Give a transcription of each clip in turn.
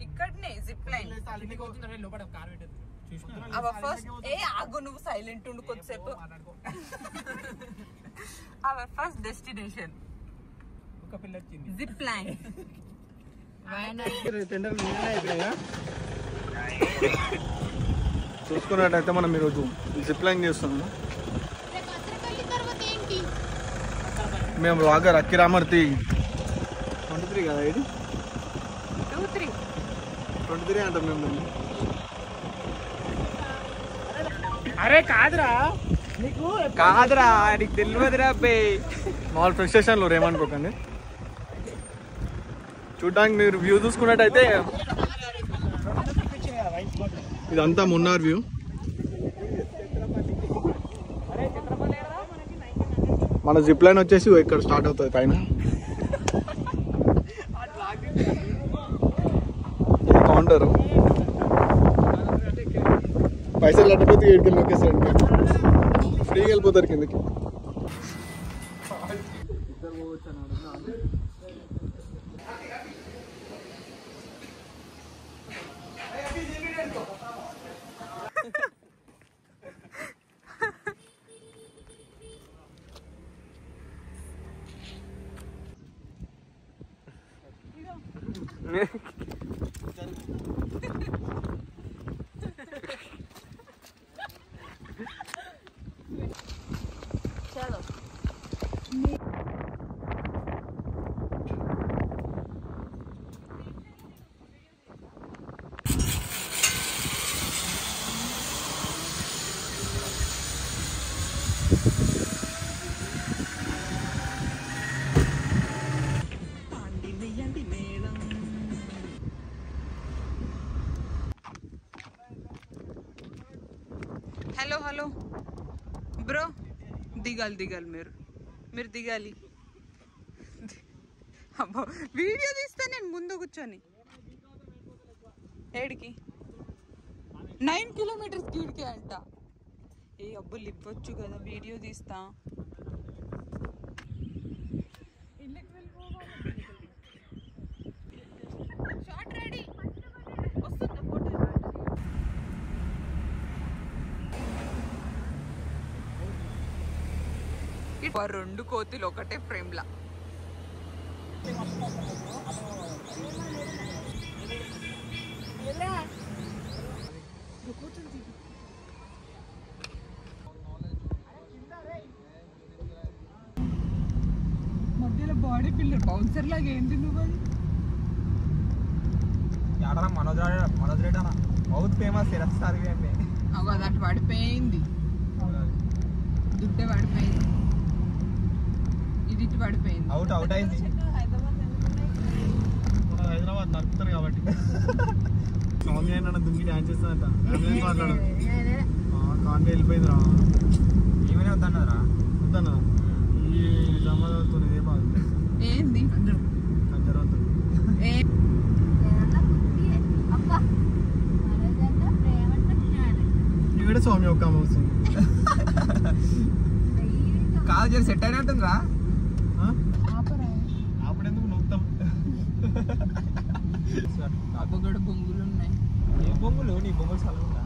ఇక్కడనే zip line first ఆగు నువ్వు సైలెంట్ ఉండు కొద్దిసేపు. Our first destination zip line. చూసుకున్నట్టయితే మనం ఈరోజు జిప్ లైన్ చేస్తున్నాము. మేము వ్లాగర్ అక్కి రామర్తి 23 కదా, ఇది 23 అంటాం మేము. అరే కాదురా నీకు తెలియదురా అబ్బాయి. మామూలు ఫ్రెష్ స్టేషన్లో ఏమనుకోకండి. చూడ్డానికి మీరు వ్యూ చూసుకున్నట్టయితే ఇదంతా మున్నార్ వ్యూ. మన జిప్ లైన్ వచ్చేసి ఇక్కడ స్టార్ట్ అవుతుంది పైన. కౌంటర్ పైసలు లేకపోతే ఏడుకి నొక్కేసాడు, ఫ్రీగా వెళ్ళిపోతారు కిందకి. హలో హలో బ్రో, దిగాలి మీరు దిగాలి. అబ్బో వీడియో తీస్తే నేను ముందు కూర్చొని. ఏడికి 9 కిలోమీటర్స్ గీడికి అంట. ఏ అబ్బులు ఇవ్వచ్చు కదా, వీడియో తీస్తా. షార్ట్ రెడీ వస్తుందా ఫోటో? 2 కోతులు ఒకటే ఫ్రేమ్లా. మధ్యలో బాడీ బిల్డర్ బౌన్సర్ లాగా ఏంటి నువ్వు? అది మనోజ్ రెడ్డి అన్న బౌత్ ఫేమస్. అది అటు పడిపోయింది, దుడ్డే పడిపోయింది, ఇది ఇటు పడిపోయింది. అవుట్ అయింది. హైదరాబాద్ నడుపుతారు కాబట్టి స్వామి అయినా దుంగి డాన్స్ చేస్తానంట. మాట్లాడు కాన్వే వెళ్ళిపోయింది రా. ఏమైనా వద్దన్నరా వద్దన్నా ఈ జమాతో ఇదే బాగుంది. ఏంది ఇక్కడ స్వామి ఒక్క అమ్మ వస్తుంది. కాదు చేసి సెట్ అయినట్టుందిరా. అప్పుడెందుకు నొక్కుతాం. అబ్బగడ బొంగులు ఉన్నాయి. ఏ బొంగులు? నీ బొంగులు చల్లగా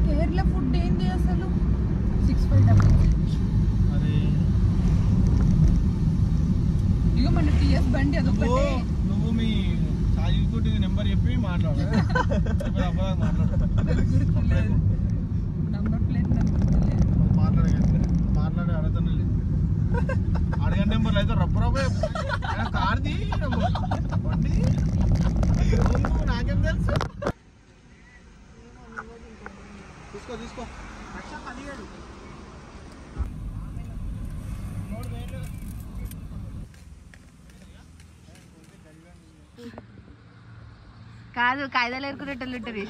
కేరళ ఫుడ్ ఏంది అసలు? 65 అరే ఇగో మన టీఎస్ బండి అదొకటే. నువ్వు మీ సాయి తోటి నెంబర్ చెప్పి మాట్లాడు. నంబర్ ప్లేట్ మాట్లాడే అడుగుతాను. అడగని నెంబర్లు అయితే రబ్బరబ్బే కార్ది బండి నాకేం తెలుసు. తీసుకో కాదు, కాయిదాలు ఎరుకునేటోళ్ళు ఉంటారు.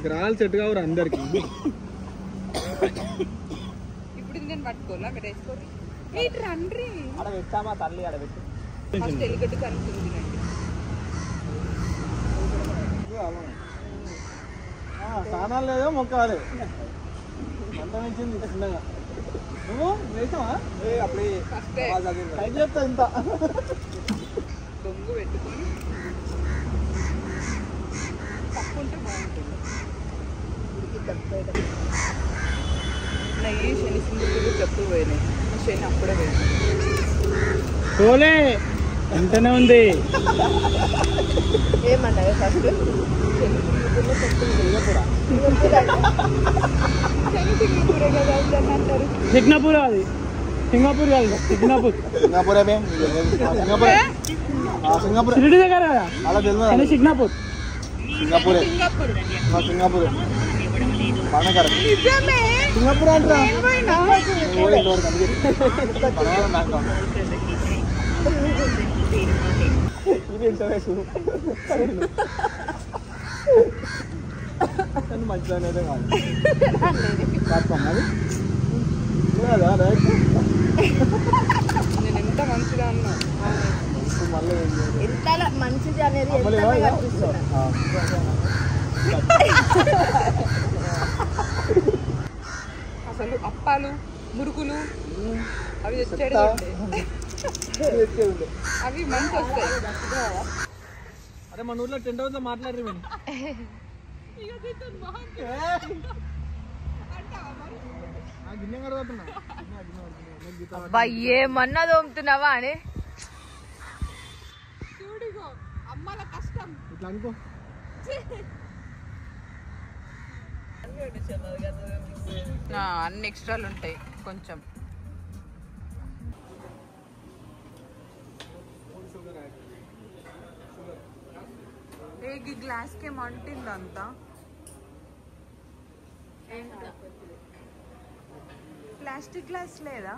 గ్రహాలు సెట్ కావరు అందరికి. ఇప్పుడు నేను పట్టుకోవాలా? మీరు వేసుకోండి. ఇటు రండి. ఆడ పెట్టామా తల్లి? ఆడ పెట్టి ఫస్ట్ ఎలిగడ్డ కలుపుతుంది. స్నానాలు లేదో మొక్కాలి అంత మించింది చిన్నగా నువ్వు వేసావా అప్పుడే అయితే చెప్తా ఇంత దొంగ పెట్టుకొని తప్పుంటే బాగుంటుంది నెయ్యి శని సింధులు చెప్పు పోయినాయి శని అప్పుడే పోయినాయి పోలే ఎంతనే ఉంది ఏమన్నా ఫస్ట్ సిగ్నాపూర్ అది సింగపూర్ కాదు సింగపూర్ సింగపూర్ షిరిడి దగ్గర కదా అలా తెలియదు సింగపూర్ సింగపూర్ సింగపూర్ అంటే మంచిగా కాదు నేను ఎంత మంచిగా అన్నా ఎంత మంచిది అనేది అసలు అప్పాలు మురుకులు అవి తెచ్చాడు అవి మంచి వస్తాయి అరే మన ఊర్లో 10,000 మాట్లాడరు మేము అబ్బా ఏమన్నా తోముతున్నావా అని చూడిగో అమ్మల కష్టం ఇట్లా అనుకో అన్ని ఎక్స్ట్రాలు ఉంటాయి కొంచెం ఈ గ్లాస్కి ఏమంటుంది అంతా ప్లాస్టిక్ గ్లాస్ లేదా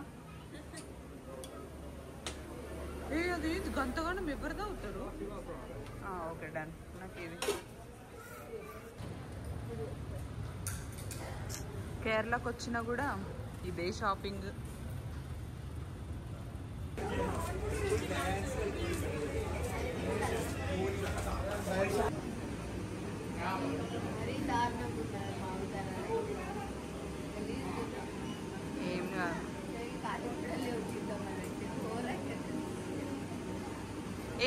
అది గంతగానో ఎవరిదా అవుతారు ఓకే డన్ నాకు ఇది కేరళకు వచ్చినా కూడా ఇదే షాపింగ్ ఏం కాదు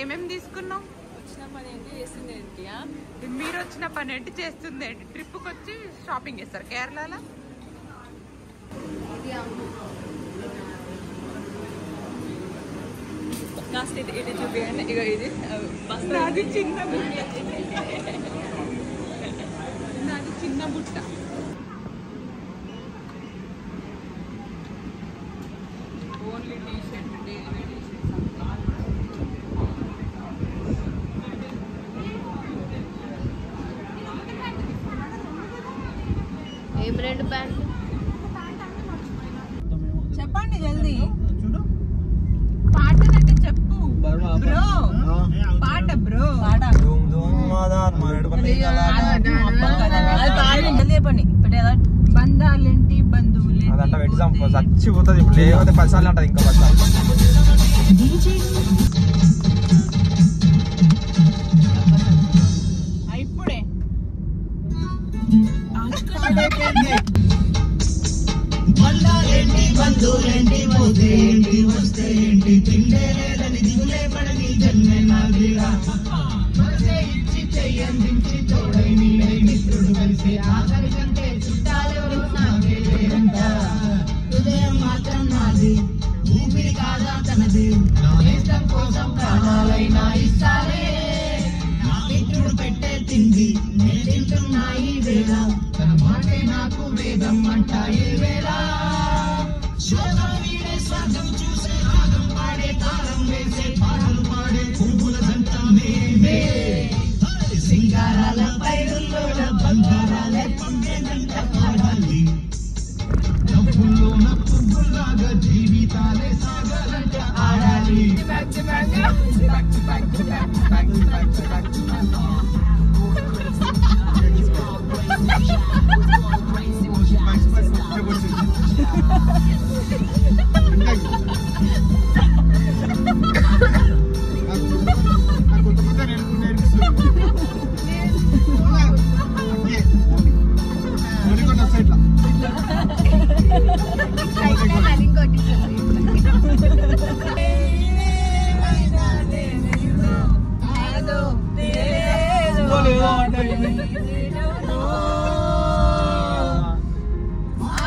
ఏమేమి తీసుకున్నావు వచ్చిన పని ఏంటి చేస్తుంది ఏంటి మీరు వచ్చిన పని ఏంటి చేస్తుంది ఏంటి ట్రిప్కి వచ్చి షాపింగ్ చేస్తారు కేరళలో ఇది చూపించండి ఇక ఇది నాది చిన్న బుట్ట నాది చిన్న బుట్ట only T shirt daily T shirt ఏం రెండు ప్యాంట్లు చెప్పండి జల్దీ పాటనంటే చెప్పు బ్రో పాట బ్రో బంధాలేంటి బంధువులు అదంట ఎగ్జామ్ చచ్చిపోతుంది ఇప్పుడు లేకపోతే 10 సార్లు అంటది ఇంకా 10 సార్లు ఇప్పుడే బంధాలేంటి బంధువులేంటి పోతేంటి వస్తేంటి తిండేలేదని దిగులే పడని జన్మే నాదిరా మనసే ఇచ్చి చెయ్యందించి తోడై నీడై మిత్రుడు కలిసి ఆఖరి కంటే చుట్టాలెవరు నాకే లేరంట హృదయం మాత్రం నాది ఊపిరి కాదా తనది నా నేస్తం కోసం ప్రాణాలైనా ఇస్తారే నా మిత్రుడు పెట్టే తిండి నే తింటున్నా ఈ వేళ తన మాటే నాకు వేదం అంట ఈ వేళ శోకం వీడే స్వర్గం చూసే రాగం పాడే తాళం వేసే పాటలు పాడే పువ్వుల జంట మేమే సింగారాల పైరుల్లోన బంగారాల పంపేదంట పాడాలి నవ్వుల్లోన పువ్వుల్లాగా జీవితాలే సాగాలంట ఆడాలి ఇంకా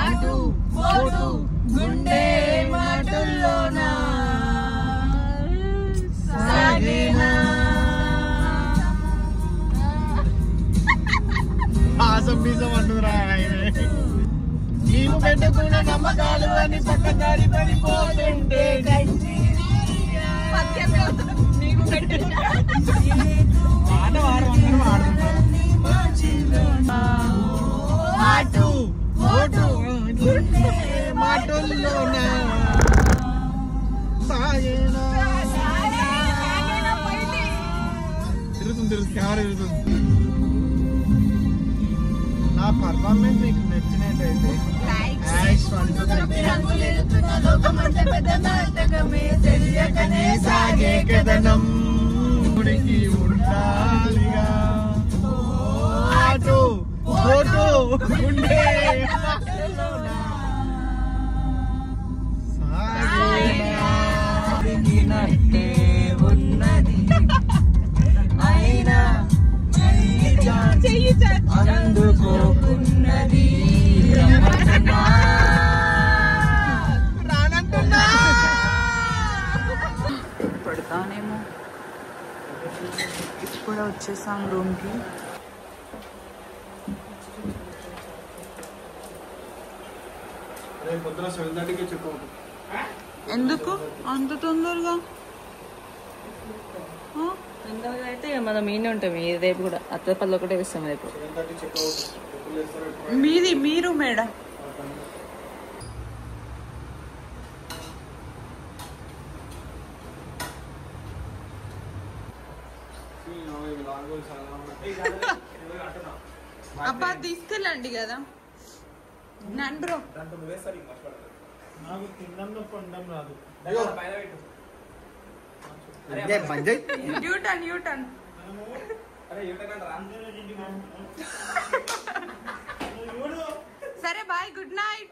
ఆటు పోటు గుండె మాటల్లోన సాగేనా ఆసం బీసం అంటురా నీకు పెట్టుకున్న నమ్మకాలు అని పక్కదారి పడిపోతుంటే పాట ఆటు ఓటు మాటల్లోన సాగేనా తిరుగుతుంది కెమెరా తిరుగుతుంది. నా పర్ఫార్మెన్స్ మీకు నచ్చినట్టయితే సాగే కథనం ఉడికి ఉండాలిగా ఆటో ఓటో ఉండే సాగినట్టే ఉన్నది అయినా అందుకోకున్నది పడతానేమో. ఇప్పుడు వచ్చేసాం రూమ్కి. పొద్దున 7:30కి చెక్అవుట్. ఎందుకు అంత తొందరగా? తొందరగా అయితే మనం ఈయన ఉంటాం రేపు కూడా అత్తపల్లి ఒకటే వేస్తాం రేపు. 7:30 చెక్అవుట్. మీది మీరు మేడం. అబ్బా తీసుకెళ్ళండి కదా నన్ను బ్రో. నాకు తినడం పండడం రాదు. U turn U turn. సరే బాయ్, గుడ్ నైట్.